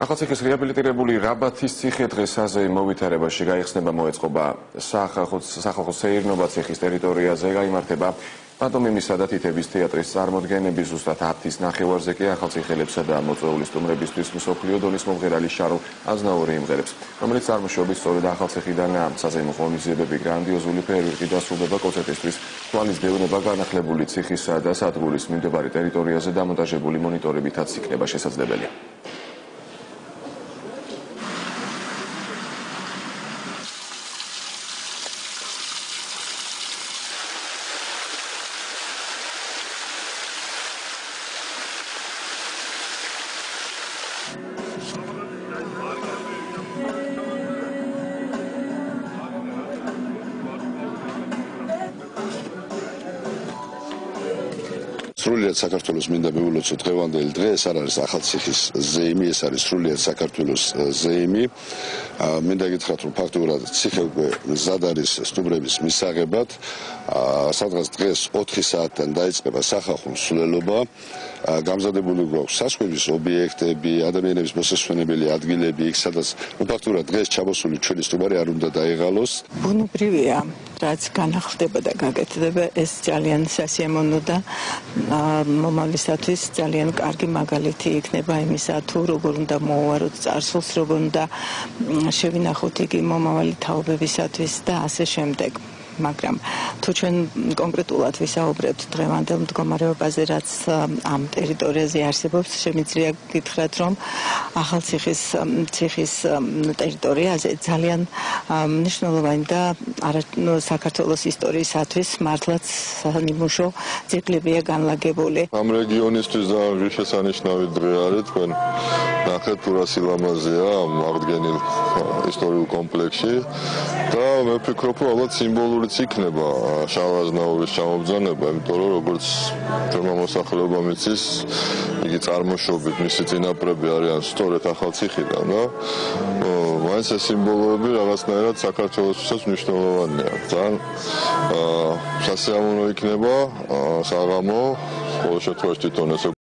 ახალციხის რეაბილიტირებული რაბათის ციხე დღეს საზეიმ მოვითარებაში გაიხსნება მოეწყობა სახალხო სეირნობა ციხის ტერიტორიაზე გაიმართება პანტომიმისა და თითების თეატრის წარმოდგენები ზუსტად 10-ის ნახევარზე კი ახალციხელებსა და მოწვეული სტუმრებისთვის მსოფლიო დონის მომღერალი შარლ აზნაური იმღერებს, რომელიც წარმოშობით სწორედ ახალციხიდანაა. საზეიმო ღონისძიებები გრანდიოზული ფეერვერკით დასრულდება კონცერტისთვის თვალის გეუბნება განახლებული ციხისა და სადგურის მიმდებარე ტერიტორიაზე დამონტაჟებული მონიტორებითაც იქნება შესაძლებელი. სრულიად საქართველოს მინდა მივულოცო დღევანდელი დღე, ეს არ არის ახალციხის ზეიმი, ეს არის სრულიად საქართველოს ზეიმი. მინდა გითხრათ, რომ ფაქტობრივად ციხე უკვე მზად არის სტუმრების მისაღებად. სადღაც დღეს 4 საათიდან დაიწყება სახალხო მსვლელობა. გამზადებული გვაქვს სასხლის ობიექტები, ადამიანების მოსასვენებელი ადგილები, იქ სადაც ფაქტობრივად დღეს ჩამოსული ჩვენი სტუმარი არ უნდა დაეღალოს. ბუნებრივია, რაც განახლდება და გაკეთდება, ეს ძალიან სასიამოვნო და მომავლისათვის ძალიან კარგი მაგალითი იქნება იმისა, თუ როგორ უნდა მოვუაროთ წარსულს, როგორ უნდა შევინახოთ იგი მომავალი თაობებისათვის და ასე შემდეგ. მაგრამ თუ ჩვენ კონკრეტულად ვისაუბრებთ დღევანდელ მდგომარეობაზე, რაც ამ ტერიტორიაზე არსებობს, შემიძლია გითხრათ, რომ ახალციხის ტერიტორიაზე ძალიან მნიშვნელოვანი და საქართველოს ისტორიისათვის მართლაც ნიმუშო ძეგლებია განლაგებული. ამ რეგიონისთვის ძალიან ღირსშესანიშნავი დღე არის, თქვენ ნახეთ თუ რა სილამაზეა ამ აღდგენილ ისტორიულ კომპლექსში და მე ვფიქრობ, რომ ალბათ სიმბოლურიც იქნება შარლ აზნაურის ჩამობრძანება, იმიტომ რომ როგორც ჩვენმა მოსახლეობამ იცის, იგი წარმოშობით მისი წინაპრები არიან სწორედ ახალციხიდან და მაინც ეს სიმბოლოები რაღაცნაირად საქართველოსაც მნიშვნელოვანია. ძალიან სასიამოვნო იქნება საღამო, ყოველ შემთხვევაში თვითონ ეს